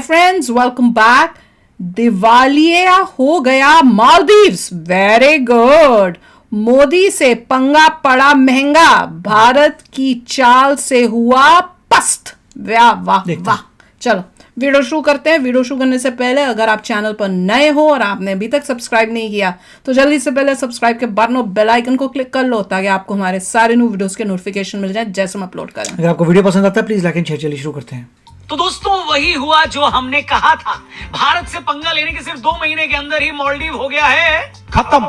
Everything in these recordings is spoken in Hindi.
Friends, welcome back. दिवालिया हो गया मालदीव्स, वेरी गुड। मोदी से पंगा पड़ा महंगा, भारत की चाल से हुआ पस्त। वाह वाह वाह। चलो वीडियो शुरू करते हैं। वीडियो शुरू करने से पहले अगर आप चैनल पर नए हो और आपने अभी तक सब्सक्राइब नहीं किया तो जल्दी से पहले सब्सक्राइब के बटन और बेल आइकन को क्लिक कर लो ताकि आपको हमारे सारे न्यू वीडियोस के नोटिफिकेशन मिल जाए जैसे हम अपलोड करें। अगर आपको वीडियो पसंद आता है प्लीज लाइक एंड शेयर। चलिए शुरू करते हैं। तो दोस्तों वही हुआ जो हमने कहा था। भारत से पंगा लेने के सिर्फ 2 महीने के अंदर ही मालदीव हो गया है खत्म।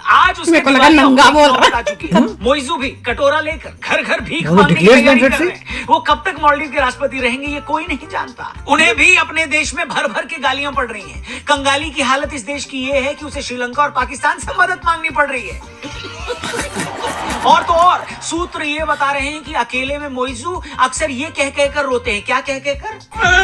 आज उसके आ चुकी है। मोइजू भी कटोरा लेकर घर घर भीख मांगने की तैयारी कर रहे हैं। वो कब तक मालदीव के राष्ट्रपति रहेंगे ये कोई नहीं जानता। उन्हें भी अपने देश में भर भर के गालियां पड़ रही हैं। कंगाली की हालत इस देश की ये है कि उसे श्रीलंका और पाकिस्तान से मदद मांगनी पड़ रही है। और तो और सूत्र ये बता रहे हैं कि अकेले में मोइजू अक्सर ये कह कहकर रोते हैं। क्या कह कहकर?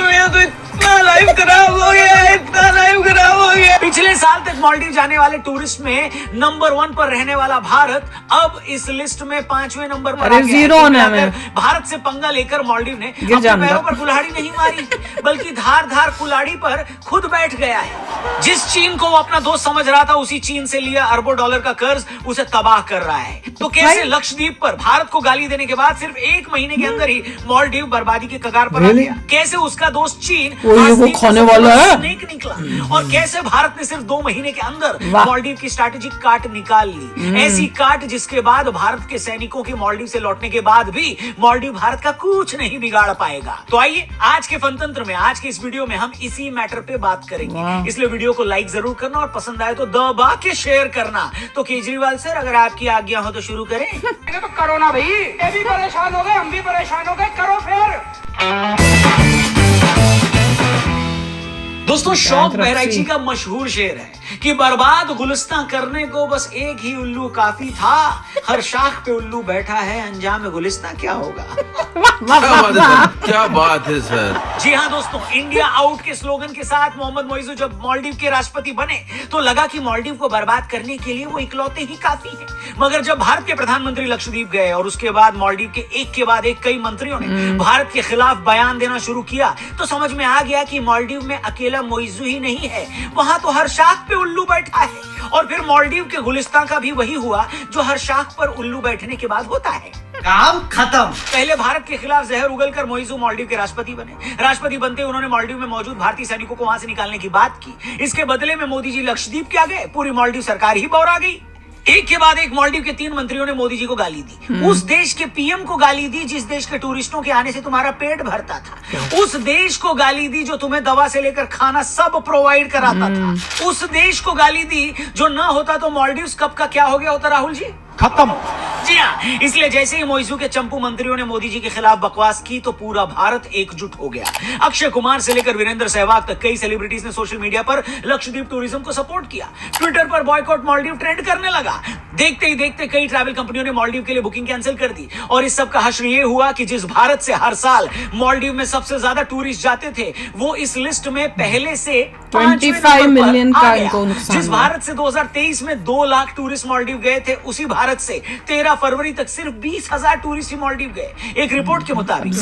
मेरा तो इतना लाइफ खराब हो गया, इतना लाइफ खराब हो गया। पिछले साल तक मालदीव जाने वाले टूरिस्ट में नंबर 1 पर रहने वाला भारत अब इस लिस्ट में 5वें नंबर पर आ गया है। भारत से पंगा लेकर मालदीव ने अपने पैरों पर कुल्हाड़ी नहीं मारी बल्कि धार धार कुल्हाड़ी पर खुद बैठ गया है। जिस चीन को वो अपना दोस्त समझ रहा था उसी चीन से लिया अरबों डॉलर का कर्ज उसे तबाह कर रहा है। तो कैसे लक्षद्वीप पर भारत को गाली देने के बाद सिर्फ 1 महीने के अंदर ही मालदीव बर्बादी के कगार पर आ गया। कैसे उसका दोस्त चीन वो खाने वाला है निकला और कैसे भारत ने सिर्फ 2 महीने के अंदर मालदीव की स्ट्रैटेजिक काट निकाल ली। ऐसी काट जिसके बाद भारत के सैनिकों के मालदीव से लौटने के बाद भी मालदीव भारत का कुछ नहीं बिगाड़ पाएगा। तो आइए आज के फनतंत्र में, आज के इस वीडियो में हम इसी मैटर पे बात करेंगे। इसलिए वीडियो को लाइक जरूर करना और पसंद आए तो दबा के शेयर करना। तो केजरीवाल सर अगर आपकी आज्ञा हो तो शुरू करें। तो करो ना भाई, ये भी परेशान हो गए, हम भी परेशान हो गए, करो फिर। दोस्तों शौक बहराइची का मशहूर शेर है कि बर्बाद गुलिस्तां करने को बस एक ही उल्लू काफी था। हर शाख पे उल्लू बैठा है, अंजाम गुलिस्तां क्या होगा? क्या बात है सर। जी हाँ दोस्तों, इंडिया आउट के स्लोगन के साथ मोहम्मद मोइजू जब मालदीव के राष्ट्रपति बने तो लगा कि मालदीव को बर्बाद करने के लिए वो इकलौते ही काफी हैं। मगर जब भारत के प्रधानमंत्री लक्षद्वीप गए और उसके बाद मालदीव के एक के बाद एक कई मंत्रियों ने भारत के खिलाफ बयान देना शुरू किया तो समझ में आ गया कि मालदीव में अकेला मोइजू ही नहीं है, वहां तो हर शाख पे उल्लू बैठा है। और फिर मालदीव के गुलिस्तान का भी वही हुआ जो हर शाख पर उल्लू बैठने के बाद होता है। काम खत्म। पहले भारत के खिलाफ जहर उगलकर मोइजू मालदीव के राष्ट्रपति बने। राष्ट्रपति बनते उन्होंने मालदीव में मौजूद भारतीय सैनिकों को वहां से निकालने की बात की। इसके बदले में मोदी जी लक्षद्वीप के आ गए, पूरी मालदीव सरकार ही बौरा गई। एक के बाद एक मालदीव के 3 मंत्रियों ने मोदी जी को गाली दी। उस देश के पीएम को गाली दी जिस देश के टूरिस्टों के आने से तुम्हारा पेट भरता था। उस देश को गाली दी जो तुम्हें दवा से लेकर खाना सब प्रोवाइड कराता था। उस देश को गाली दी जो ना होता तो मालदीव्स कब का क्या हो गया होता राहुल जी? खत्म। जी हाँ, इसलिए जैसे ही मोइजू के चंपू मंत्रियों ने मोदी जी के खिलाफ बकवास की तो पूरा भारत एकजुट हो गया। अक्षय कुमार से लेकर वीरेंद्र सहवाग तक कई सेलिब्रिटीज ने सोशल मीडिया पर लक्षद्वीप टूरिज्म को सपोर्ट किया। ट्विटर पर बॉयकॉट मालदीव ट्रेंड करने लगा। देखते ही देखते कई ट्रैवल कंपनियों ने मालदीव के लिए बुकिंग कैंसिल कर दी। और इस सब का हश्र ये हुआ कि जिस भारत से हर साल मालदीव में सबसे ज्यादा टूरिस्ट जाते थे वो इस लिस्ट में पहले से 25 मिलियन का इनको नुकसान। जिस भारत से 2023 में 2 लाख टूरिस्ट मालदीव गए थे उसी भारत से 13 फरवरी तक सिर्फ 20,000 टूरिस्ट ही मालदीव गए, एक रिपोर्ट के मुताबिक।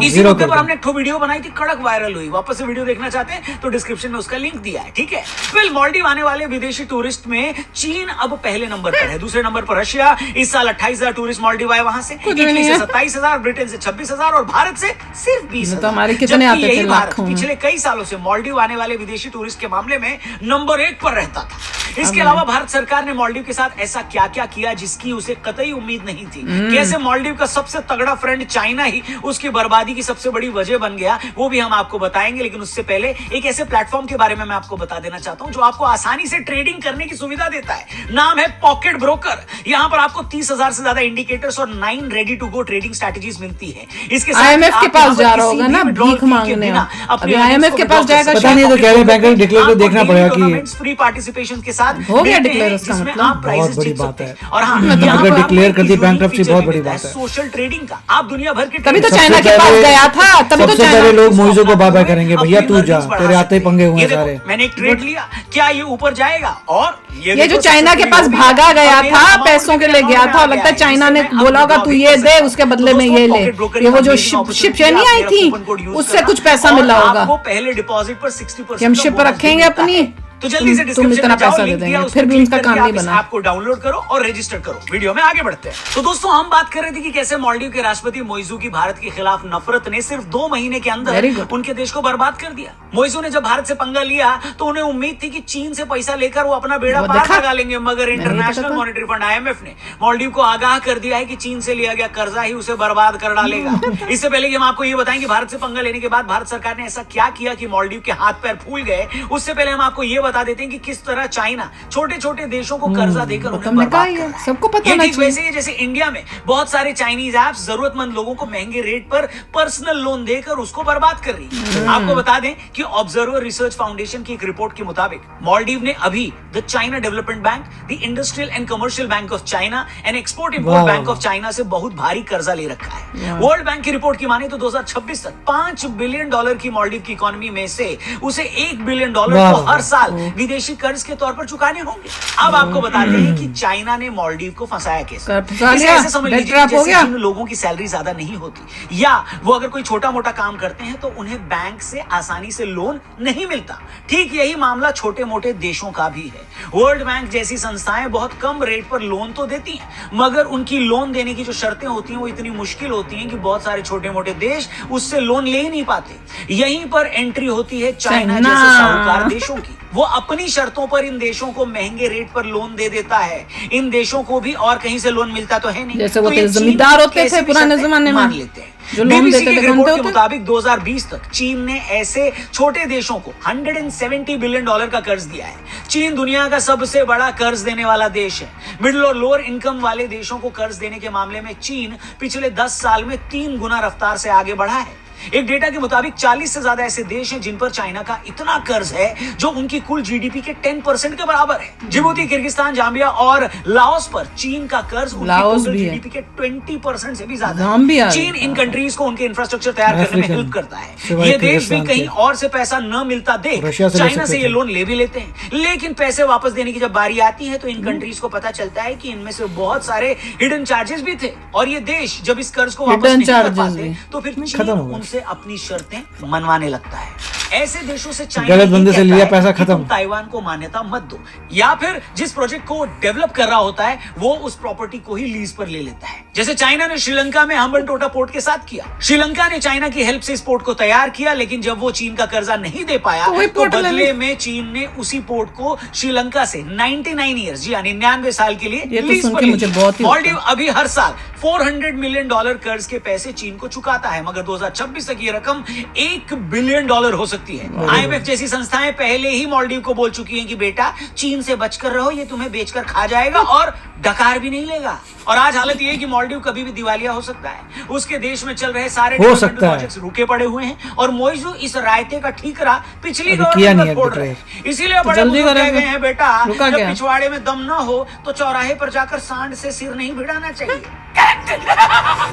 इसी मुद्दे पर हमने एक वीडियो बनाई थी, कड़क वायरल हुई। वापस से वीडियो देखना चाहते हैं तो डिस्क्रिप्शन में उसका लिंक दिया है, ठीक है। फिर मालदीव आने वाले विदेशी टूरिस्ट में चीन अब पहले नंबर पर है, दूसरे नंबर पर रशिया। इस साल 28,000 टूरिस्ट मालदीव आए वहां से, इटली से 27,000, ब्रिटेन से 26,000 और भारत से सिर्फ 20,000। यही भारत पिछले कई सालों से मालदीव आने वाले विदेशी टूरिस्ट के मामले में नंबर 1 पर रहता था। इसके अलावा भारत सरकार ने मालदीव के साथ ऐसा क्या क्या किया जिसकी उसे कतई उम्मीद नहीं थी। कैसे मालदीव का सबसे तगड़ा फ्रेंड चाइना ही उसकी बर्बादी की सबसे बड़ी वजह बन गया, वो भी हम आपको बताएंगे। लेकिन उससे पहले एक ऐसे प्लेटफॉर्म के बारे में मैं आपको बता देना चाहता हूं जो आपको आसानी से ट्रेडिंग करने की सुविधा देता है। नाम है पॉकेट ब्रोकर। यहां पर आपको 30,000 से ज्यादा इंडिकेटर्स और 9 ready to go trading strategies मिलती है। इसके साथ IMF के पास जा रहा होगा ना भीख मांगने। अभी IMF के पास जाएगा, पता नहीं तो कह रहे हैं बैंक कहीं डिक्लेयर को देखना पड़ेगा कि फ्री पार्टिसिपेशन के साथ हो गया डिक्लेयर, उसका मतलब बहुत बड़ी बात है। और हाँ, अगर डिक्लेयर कर दी बैंकरप्सी बहुत बड़ी बात है। सोशल ट्रेडिंग का आप दुनिया भर के तभी तो सबसे चाइना के पास पहले- गया था, तभी तो सबसे चाइना पहले लोग मोइजो को बाय बाय करेंगे, भैया तू जा, अपनी तेरे आते ही पंगे हुए ये हैं देखो, सारे। मैंने एक ट्रेड लिया, क्या ये ऊपर जाएगा? और ये देखो, जो चाइना के सबसे पास बड़ी भागा बात, गया अब मेरा था, amount पैसों के लिए गया था, और लगता है चाइना ने जिससे मैं बोला होगा अपना तू भी ये कर दे, सकता उसके हूं। बदले तो में दोस्तों, ये ले। पॉकेट ब्रोकर ये वो जो का amazing शिप opportunity नहीं है, आई आप थी, मेरा कूपन कोड यूज उससे करना कुछ पैसा और मिला होगा आपको पहले डिपॉजिट पर 60% कि हम का शिप पर बोनस भी रखेंगे मिलता अपनी, है। तो जल्दी से तुम डिस्क्रिप्शन इतना में जाओ, पैसा दे लिंक दिया, देंगे, उस फिर पर भी क्लिक उनका करके काम आप नहीं इस बना। ऐप को डाउनलोड करो और रजिस्टर करो। वीडियो में आगे बढ़ते हैं। तो दोस्तों, हम बात कर रहे थे कि कैसे मालदीव के राष्ट्रपति मोइजू की भारत के खिलाफ नफरत ने सिर्फ 2 महीने के Very अंदर good. उनके देश को बर्बाद कर दिया। मोइजू ने जब भारत से पंगा लिया तो उन्हें उम्मीद थी कि चीन से पैसा लेकर वो अपना बेड़ा वो पार देखा? लगा लेंगे, मगर नहीं इंटरनेशनल पता। मॉनेटरी फंड IMF ने मालदीव को आगाह कर दिया है कि चीन से लिया गया कर्जा ही उसे बर्बाद कर डालेगा। इससे पहले कि हम आपको ये बताएं कि भारत से पंगा लेने के बाद भारत सरकार ने ऐसा क्या किया कि मालदीव के हाथ पैर फूल गए, उससे पहले हम आपको ये बता देते हैं कि किस तरह चाइना छोटे छोटे देशों को कर्जा देकर उन्हें तुमने कहा बर्बाद ही कर है, रहा है। सबको पता ये होना ठीक चाहिए। वैसे ही है जैसे इंडिया में बहुत सारे चाइनीज ऐप्स जरूरतमंद लोगों को महंगे रेट पर पर्सनल लोन देकर उसको बर्बाद कर रही है। आपको बता दें कि ऑब्जर्वर रिसर्च फाउंडेशन की एक रिपोर्ट के मुताबिक मालदीव ने अभी the China development bank, the industrial and commercial bank of China and export import वाह। बैंक ऑफ चाइना से बहुत भारी कर्जा ले रखा है। वर्ल्ड बैंक की रिपोर्ट की माने तो 2026 तक $5 बिलियन की मालदीव की इकोनॉमी में से उसे $1 बिलियन वाह। को हर साल विदेशी कर्ज के तौर पर चुकाने होंगे। अब आपको बताते हैं कि चाइना ने मालदीव को फंसाया कैसे। फंसा इसे लिया, ऐसे समझ डेट लीजिए ट्रैप हो जैसे गया। जिन लोगों की सैलरी ज्यादा नहीं होती या वो अगर कोई छोटा मोटा काम करते हैं तो उन्हें बैंक से आसानी से लोन नहीं मिलता, ठीक यही मामला छोटे मोटे देशों का भी है। वर्ल्ड बैंक जैसी संस्थाएं बहुत कम रेट पर लोन तो देती हैं, मगर उनकी लोन देने की जो शर्तें होती हैं वो इतनी मुश्किल होती हैं कि बहुत सारे छोटे मोटे देश उससे लोन ले ही नहीं पाते। यहीं पर एंट्री होती है चाइना चाइना। जैसे साहूकार देशों की। वो अपनी शर्तों पर इन देशों को महंगे रेट पर लोन दे देता है। इन देशों को भी और कहीं से लोन मिलता तो है नहीं, जैसे वो तो ये चीन जमींदार होते कैसी थे भी पुराने शर्तें जमाने में, मान लेते हैं। जो लोन BBC देते की थे, रिपोर्ट घंटे के होते। मुताबिक 2020 तक चीन ने ऐसे छोटे देशों को $170 बिलियन का कर्ज दिया है। चीन दुनिया का सबसे बड़ा कर्ज देने वाला देश है। मिडिल और लोअर इनकम वाले देशों को कर्ज देने के मामले में चीन पिछले 10 साल में 3 गुना रफ्तार से आगे बढ़ा है। एक डेटा के मुताबिक 40 से ज्यादा ऐसे देश हैं जिन पर चाइना का इतना कर्ज है जो उनकी कुल जीडीपी के 10% के बराबर है। जिबूती, किर्गिस्तान, जाम्बिया और लाओस पर चीन का कर्ज उनकी लाओस टोटल भी है। जीडीपी के 20% से भी ज्यादा जाम्बिया है। है। चीन इन कंट्रीज को उनके इंफ्रास्ट्रक्चर तैयार करने में अफ्रीकन, हेल्प करता है। सिवाय ये देश भी किर्गिस्तान कहीं के। और से पैसा न मिलता देख रशिया से ले चाइना सकते से ये थे। लोन ले भी लेते हैं, लेकिन पैसे वापस देने की जब बारी आती है तो इन कंट्रीज को पता चलता है कि इनमें से बहुत सारे हिडन चार्जेस भी थे और ये देश जब इस कर्ज को वापस Hidden नहीं कर charges पाते भी। तो फिर चीन खत्म हो गया। उनसे अपनी शर्तें मनवाने लगता है। ऐसे देशों से चाइना गलत ये बंदे से कहता लिया है पैसा कि खत्म। तुम ताइवान को मान्यता मत दो, या फिर जिस प्रोजेक्ट को डेवलप कर रहा होता है वो उस प्रॉपर्टी को ही लीज पर ले लेता है। जैसे चाइना ने श्रीलंका में हम्बनटोटा पोर्ट के साथ किया। श्रीलंका ने चाइना की हेल्प से इस पोर्ट को तैयार किया, लेकिन जब वो चीन का कर्जा नहीं दे पाया तो वही तो पोर्ट ले बदले ली। में चीन ने उसी पोर्ट को श्रीलंका से 99 ईयर्स जी 99 साल के लिए ये तो लीज सुन पर के ले मुझे लिया। बहुत ही मालदीव अभी हर साल $400 मिलियन कर्ज के पैसे चीन को चुकाता है, मगर 2026 तक ये रकम $1 बिलियन हो सकती है। IMF जैसी संस्थाएं पहले ही मालदीव को बोल चुकी हैं कि बेटा चीन से बचकर रहो, ये तुम्हें बेचकर खा जाएगा और डकार भी नहीं लेगा। और आज हालत ये है कि मालदीव कभी भी दिवालिया हो सकता है। उसके देश में चल रहे सारे हो डेवलपमेंट सकता है। प्रोजेक्ट्स रुके पड़े हुए हैं और मोइजू इस रायते का ठीकरा पिछली अभी किया गवर्नमेंट नहीं पर है फोड़ रहे declare। हैं। इसीलिए बड़े जल्दी बुजुर्ग कह करेंगे। गए हैं बेटा रुका जब क्या? पिछवाड़े में दम ना हो तो चौराहे पर जाकर सांड से सिर नहीं भिड़ाना चाहिए।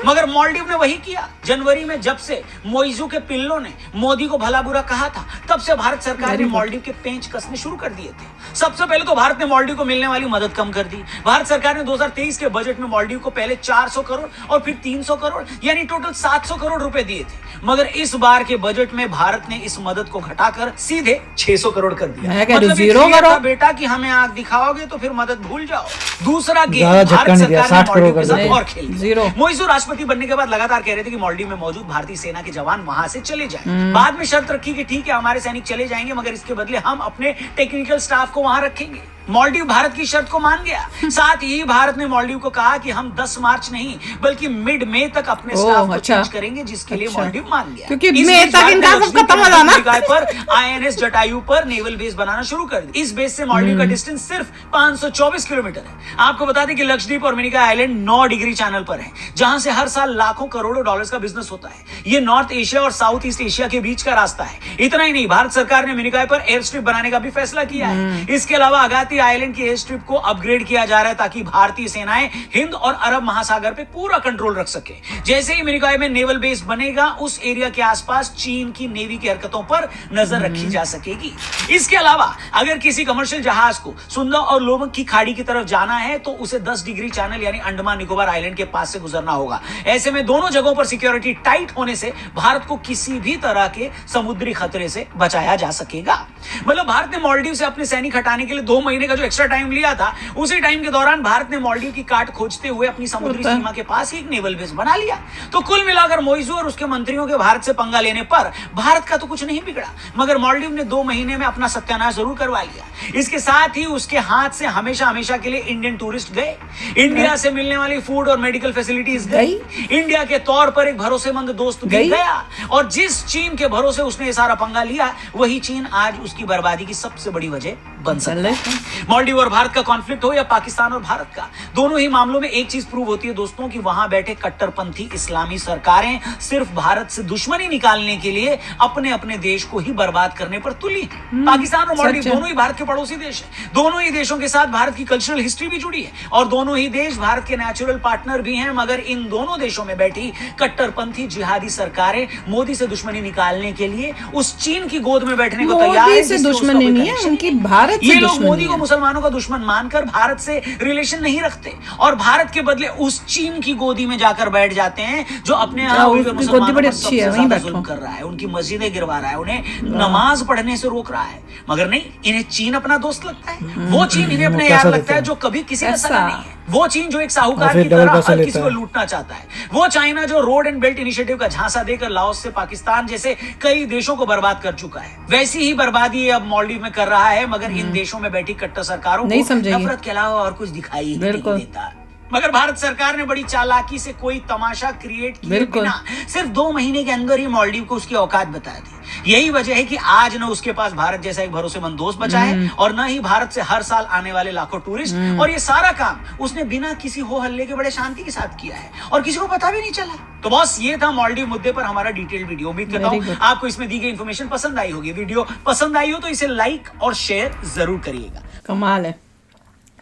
मगर मालदीव ने वही किया। जनवरी में जब से मोइजू के पिल्लों ने मोदी को भला बुरा कहा था, तब से भारत सरकार ने मालदीव के पेंच कसने शुरू कर दिए थे। सबसे पहले तो भारत ने मालदीव को मिलने वाली मदद कम कर दी। भारत सरकार ने 2023 के बजट में मालदीव को पहले 400 करोड़ और फिर 300 करोड़ यानी टोटल 700 करोड़ रुपए दिए थे, मगर इस बार के बजट में भारत ने इस मदद को घटाकर सीधे 600 करोड़ कर दिया। मैं कह रही हूं, मतलब जीरो इसलिए करो। था बेटा कि हमें आंख दिखाओगे तो फिर मदद भूल जाओ। दूसरा गेम ज्यादा झटका भारत नहीं दिया, सरकार ने 60 करोड़ मालदीव के कर साथ दिया। और खेल दिया। जीरो। मोइजू राष्ट्रपति बनने के बाद लगातार कह रहे थे कि मालदीव में मौजूद भारतीय सेना के जवान वहां से चले जाएं। बाद में शर्त रखी कि ठीक है हमारे सैनिक चले जाएंगे, मगर इसके बदले हम अपने टेक्निकल स्टाफ को वहां रखेंगे। मालदीव भारत की शर्त को मान गया। साथ ही भारत ने मालदीव को कहा कि हम 10 मार्च नहीं बल्कि मिड मई तक अपने स्टाफ को चेंज करेंगे, जिसके लिए मालदीव मान गया। क्योंकि मई तक इनका सब खत्म हो जाना पर INS जटायु पर नेवल बेस बनाना शुरू कर दी। इस बेस से मालदीव का डिस्टेंस सिर्फ 524 किलोमीटर है। आपको बता दें कि लक्षद्वीप और मिनिकॉय आइलैंड 9 डिग्री चैनल पर है, जहां से हर साल लाखों करोड़ों डॉलर्स का बिजनेस होता है। ये नॉर्थ एशिया और साउथ ईस्ट एशिया के बीच का रास्ता है। इतना ही नहीं, भारत सरकार ने मिनिकॉय पर एयर स्ट्रिप बनाने का भी फैसला किया है। इसके अलावा अगाती आइलैंड की एयर स्ट्रिप को अपग्रेड किया जा रहा है ताकि भारतीय सेनाएं हिंद और अरब महासागर पे पूरा कंट्रोल रख सके। जैसे ही मिनिकॉय में नेवल बेस बनेगा, उस एरिया के आसपास चीन की नेवी की हरकतों पर नजर रखी जा सकेगी। इसके अलावा अगर किसी कमर्शियल जहाज को सुंदर और लोमक की खाड़ी की तरफ जाना है तो उसे 10 डिग्री चैनल यानी अंडमान निकोबार आइलैंड के पास से गुजरना होगा। ऐसे में दोनों जगहों पर सिक्योरिटी टाइट होने से भारत को किसी भी तरह के समुद्री खतरे से बचाया जा सकेगा। मतलब भारत ने मालदीव से अपने सैनिक हटाने के लिए 2 महीने का जो एक्स्ट्रा टाइम लिया था, उसी टाइम के दौरान भारत ने मालदीव की काट खोजते हुए अपनी समुद्री सीमा के पास ही एक नेवल बेस बना लिया। तो कुल मिलाकर मोइजू और उसके मंत्रियों के भारत से पंगा लेने पर भारत का तो कुछ नहीं बिगड़ा, मगर मालदीव ने 2 महीने में अपना सत्यानाश जरूर करवा लिया। इसके साथ ही उसके हाथ से हमेशा हमेशा के लिए इंडियन टूरिस्ट गए, इंडिया से मिलने वाली फूड और मेडिकल फैसिलिटीज गई, इंडिया के तौर पर एक भरोसेमंद दोस्त भी गया। और जिस चीन के भरोसे उसने ये सारा पंगा लिया, वही चीन आज उसकी बर्बादी की सबसे बड़ी वजह बन सकता है। मालदीव और भारत का कॉन्फ्लिक्ट हो या पाकिस्तान और भारत का, दोनों ही मामलों में एक चीज प्रूव होती है दोस्तों कि वहां बैठे कट्टरपंथी इस्लामी सरकारें सिर्फ भारत से दुश्मनी निकालने के लिए अपने अपने देश को ही बर्बाद करने पर तुली है। पाकिस्तान और मालदीव दोनों ही भारत के पड़ोसी देश हैं। दोनों ही देशों के साथ भारत की कल्चरल हिस्ट्री भी जुड़ी है और दोनों ही देश भारत के नेचुरल पार्टनर भी हैं। मगर इन दोनों देशों में बैठी कट्टरपंथी जिहादी सरकारें मोदी से दुश्मनी निकालने के लिए उस चीन की गोद में बैठने को तैयार है। से दुश्मनी नहीं है उनकी, भारत ये लोग मोदी को मुसलमानों का दुश्मन मानकर भारत से रिलेशन नहीं रखते और भारत के बदले उस चीन की गोदी में जाकर बैठ जाते हैं जो अपने यहाँ मुसलमानों पर सबसे ज्यादा जुल्म कर रहा है, उनकी मस्जिदें गिरवा रहा है, उन्हें नमाज पढ़ने से रोक रहा है। मगर नहीं, इन्हें चीन अपना दोस्त लगता है, वो चीन इन्हें अपने यार लगता है जो कभी किसी का सगा नहीं है, वो चीन जो एक साहूकार की तरह हर किसी को लूटना चाहता है, वो चाइना जो रोड एंड बेल्ट इनिशिएटिव का झांसा देकर लाओस से पाकिस्तान जैसे कई देशों को बर्बाद कर चुका है, वैसी ही बर्बादी अब मालदीव में कर रहा है। मगर इन देशों में बैठी कट्टर सरकारों को नफरत के अलावा और कुछ दिखाई ही नहीं देता। मगर भारत सरकार ने बड़ी चालाकी से कोई तमाशा क्रिएट किए बिना सिर्फ 2 महीने के अंदर ही मालदीव को उसकी औकात बता दी। यही वजह है कि आज न उसके पास भारत जैसा एक भरोसेमंद दोस्त बचा है और न ही भारत से हर साल आने वाले लाखों टूरिस्ट। और ये सारा काम उसने बिना किसी हो हल्ले के बड़े शांति के साथ किया है और किसी को पता भी नहीं चला। तो बॉस, ये था मालदीव मुद्दे पर हमारा डिटेल्ड वीडियो। उम्मीद करता हूँ आपको इसमें दी गई इन्फॉर्मेशन पसंद आई होगी। वीडियो पसंद आई हो तो इसे लाइक और शेयर जरूर करिएगा। कमाल है,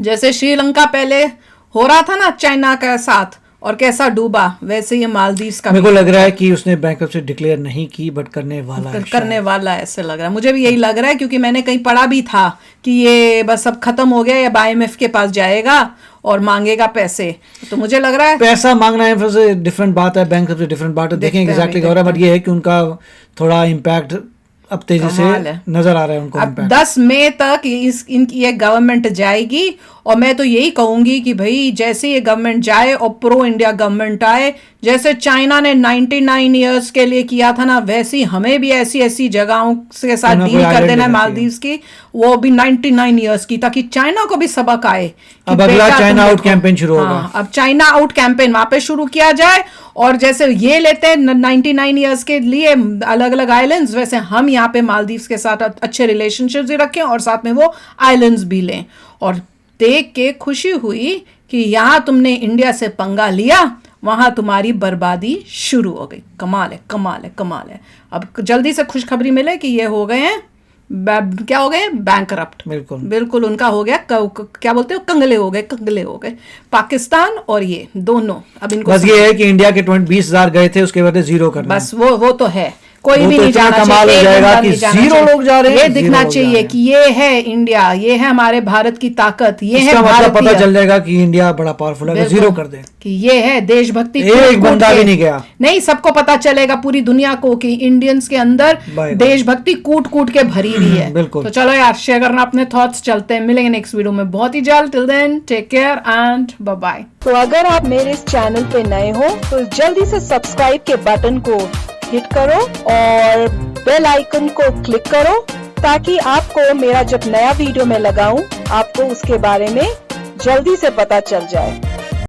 जैसे श्रीलंका पहले हो रहा था ना चाइना के साथ और कैसा डूबा, वैसे ये मालदीव्स का मेरे को लग रहा है कि उसने बैंकरप्सी डिक्लेयर नहीं की बट करने वाला है, करने वाला है, ऐसे लग रहा है। मुझे भी यही लग रहा है क्योंकि मैंने कहीं पढ़ा भी था कि ये बस सब खत्म हो गया, या IMF के पास जाएगा और मांगेगा पैसे। तो मुझे लग रहा है पैसा मांगना है डिफरेंट बात है, बैंकरप्सी डिफरेंट बात है। देखें एग्जैक्टली क्या हो रहा है, बट ये है कि उनका थोड़ा इम्पैक्ट अब तेजी से नजर आ रहा है उनको। अब 10 मई तक इनकी ये गवर्नमेंट जाएगी और मैं तो यही कहूंगी कि भाई जैसे ये गवर्नमेंट जाए और प्रो इंडिया गवर्नमेंट आए, जैसे चाइना ने 99 इयर्स के लिए किया था ना, वैसे हमें भी ऐसी जगहों के साथ डील कर देना है मालदीव्स की, वो भी 99 इयर्स की, ताकि चाइना को भी सबक आए। अब अगला चाइना आउट कैंपेन शुरू होगा। अब चाइना आउट कैंपेन वहां पे शुरू किया जाए और जैसे ये लेते हैं 99 इयर्स के लिए अलग अलग आइलैंड्स, वैसे हम यहाँ पे मालदीव्स के साथ अच्छे रिलेशनशिप्स भी रखें और साथ में वो आइलैंड्स भी लें। और देख के खुशी हुई कि यहाँ तुमने इंडिया से पंगा लिया, वहां तुम्हारी बर्बादी शुरू हो गई। कमाल है, कमाल है, कमाल है। अब जल्दी से खुशखबरी मिले कि ये हो गए हैं, क्या हो गए, बैंकरप्ट। बिल्कुल उनका हो गया, क्या बोलते हो, कंगले हो गए पाकिस्तान और ये दोनों। अब इनको बस ये है कि इंडिया के 20,000 गए थे, उसके बाद 0 करना, बस वो तो है, कोई भी नहीं जाना चाहिए, कि 0 लोग जा रहे हैं। ये दिखना चाहिए कि ये है इंडिया, ये है हमारे भारत की ताकत, ये है मतलब पता चल जाएगा कि इंडिया बड़ा पावरफुल है, 0 कर दे कि ये है देशभक्ति। एक बंदा भी नहीं गया, नहीं, सबको पता चलेगा, पूरी दुनिया को, कि इंडियंस के अंदर देशभक्ति कूट कूट के भरी हुई है। तो चलो यार, शेयर करना अपने थॉट्स, चलते हैं, मिलेंगे नेक्स्ट वीडियो में बहुत ही जल्द। Till then take care and bye bye. तो अगर आप मेरे इस चैनल पे नए हो तो जल्दी से सब्सक्राइब के बटन को हिट करो और बेल आइकन को क्लिक करो ताकि आपको मेरा जब नया वीडियो मैं लगाऊं आपको उसके बारे में जल्दी से पता चल जाए।